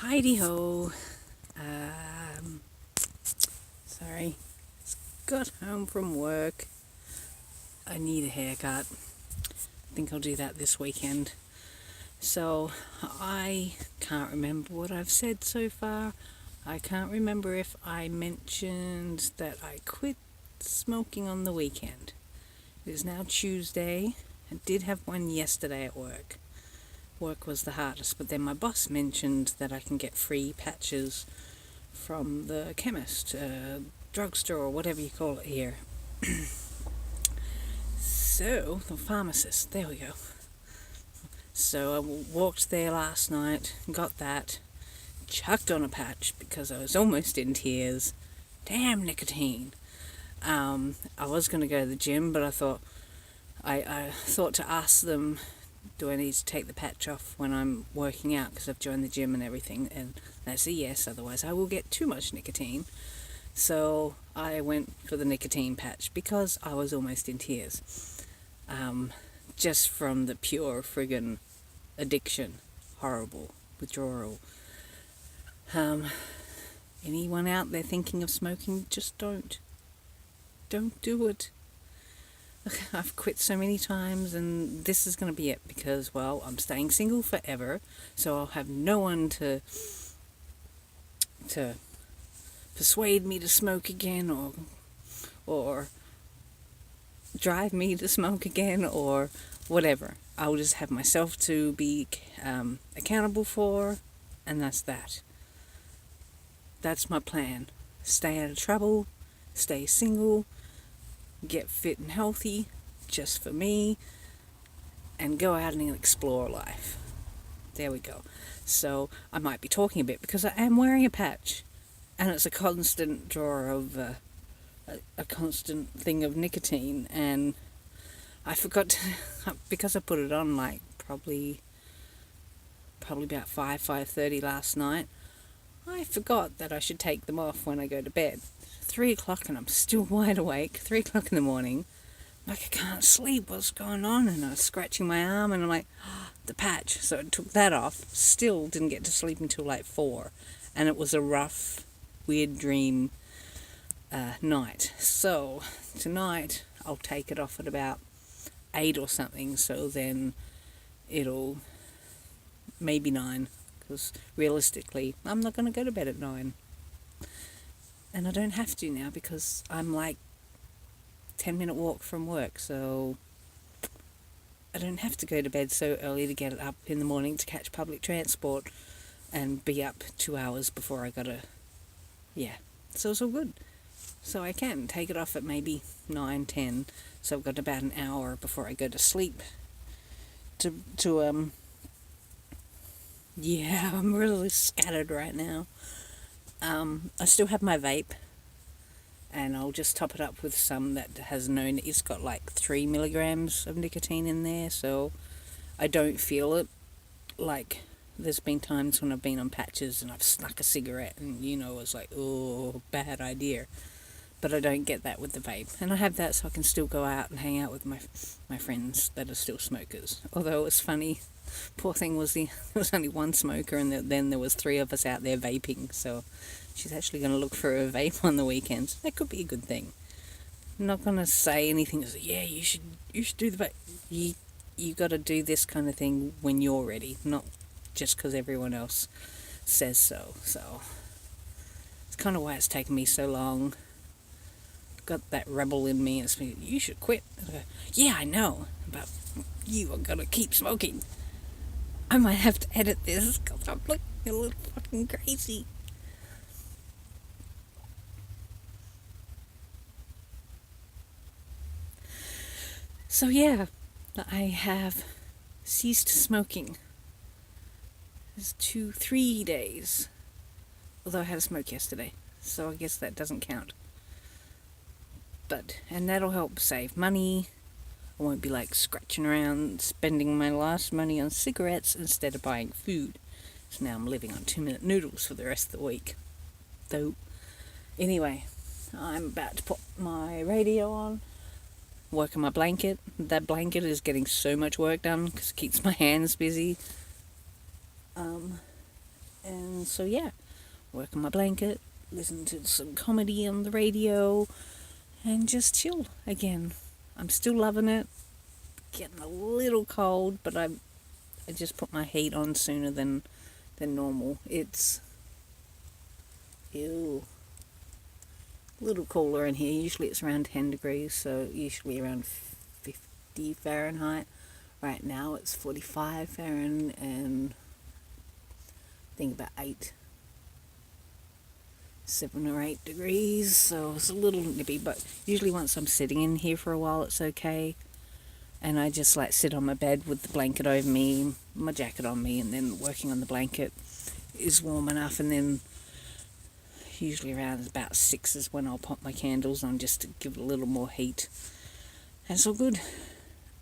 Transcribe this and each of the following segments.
Heidi ho. Um, Sorry. Just got home from work. I need a haircut. I think I'll do that this weekend. So I can't remember what I've said so far. I can't remember if I mentioned that I quit smoking on the weekend. It is now Tuesday. I did have one yesterday at work. Work was the hardest, but then my boss mentioned that I can get free patches from the chemist, drugstore, or whatever you call it here. So, the pharmacist, there we go. So I walked there last night, got that, chucked on a patch because I was almost in tears. Damn nicotine. I was going to go to the gym, but I thought to ask them, do I need to take the patch off when I'm working out because I've joined the gym and everything, and that's a yes, otherwise I will get too much nicotine. So I went for the nicotine patch because I was almost in tears, just from the pure friggin' addiction, horrible withdrawal. Anyone out there thinking of smoking, just don't do it. I've quit so many times, and this is going to be it because, well, I'm staying single forever, so I'll have no one to persuade me to smoke again, or drive me to smoke again, or whatever. I'll just have myself to be accountable for, and that's that. That's my plan. Stay out of trouble, stay single, get fit and healthy, just for me, and go out and explore life. There we go. So I might be talking a bit because I am wearing a patch, and it's a constant draw of a constant thing of nicotine, and I forgot to, because I put it on like probably about 5:30 last night. I forgot that I should take them off when I go to bed. 3 o'clock and I'm still wide awake. 3 o'clock in the morning. Like, I can't sleep. What's going on? And I was scratching my arm, and I'm like, the patch. So I took that off. Still didn't get to sleep until like 4. And it was a rough, weird dream night. So tonight I'll take it off at about 8 or something. So then it'll maybe 9. Because realistically, I'm not going to go to bed at 9. And I don't have to now because I'm like 10-minute walk from work, so I don't have to go to bed so early to get up in the morning to catch public transport and be up 2 hours before I gotta, so it's all good. So I can take it off at maybe 9, 10, so I've got about an hour before I go to sleep I'm really scattered right now. I still have my vape, and I'll just top it up with some that has known it's got like 3 milligrams of nicotine in there, so I don't feel it. Like, there's been times when I've been on patches and I've snuck a cigarette and, it's like, oh, bad idea. But I don't get that with the vape. And I have that so I can still go out and hang out with my friends that are still smokers. Although it was funny, poor thing there was only one smoker, and then there was 3 of us out there vaping, so she's actually going to look for a vape on the weekends. That could be a good thing. I'm not going to say anything that's, you should do the vape. You got to do this kind of thing when you're ready, not just because everyone else says so. So it's kind of why it's taken me so long. Got that rebel in me, and it's me, you should quit. I go, yeah, I know, but you are going to keep smoking. I might have to edit this because I'm looking a little fucking crazy. So yeah, I have ceased smoking. It's 3 days. Although I had a smoke yesterday, so I guess that doesn't count. And that'll help save money. I won't be like scratching around spending my last money on cigarettes instead of buying food. So now I'm living on 2-minute noodles for the rest of the week. Though, anyway, I'm about to put my radio on, work on my blanket. That blanket is getting so much work done because it keeps my hands busy. And so yeah, work on my blanket, listen to some comedy on the radio, and just chill again. I'm still loving it. Getting a little cold, but I just put my heat on sooner than normal. It's ew, a little cooler in here. Usually it's around 10 degrees, so usually around 50 Fahrenheit. Right now it's 45 Fahrenheit and I think about 7 or 8 degrees, so it's a little nippy, but usually once I'm sitting in here for a while it's okay. And I just like sit on my bed with the blanket over me, my jacket on me, and then working on the blanket is warm enough. And then usually around about 6 is when I'll pop my candles on just to give it a little more heat. And it's all good.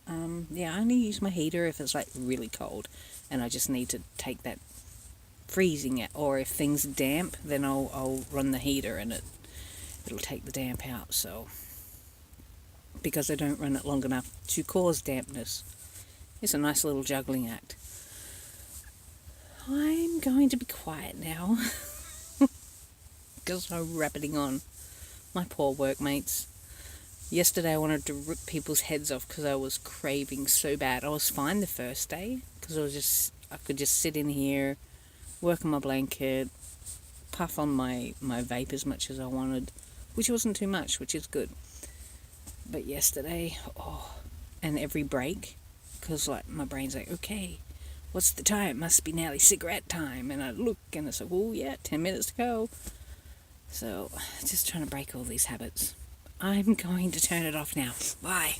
I only use my heater if it's like really cold and I just need to take that freezing it, or if things are damp, then I'll run the heater and it'll take the damp out. So because I don't run it long enough to cause dampness, it's a nice little juggling act. I'm going to be quiet now because I'm rabbiting on. My poor workmates. Yesterday I wanted to rip people's heads off because I was craving so bad. I was fine the first day because I could just sit in here, work on my blanket, puff on my vape as much as I wanted, which wasn't too much, which is good. But yesterday, and every break, because like my brain's like, okay, what's the time? It must be nearly cigarette time. And I look and it's like, oh yeah, 10 minutes to go. So just trying to break all these habits. I'm going to turn it off now. Bye.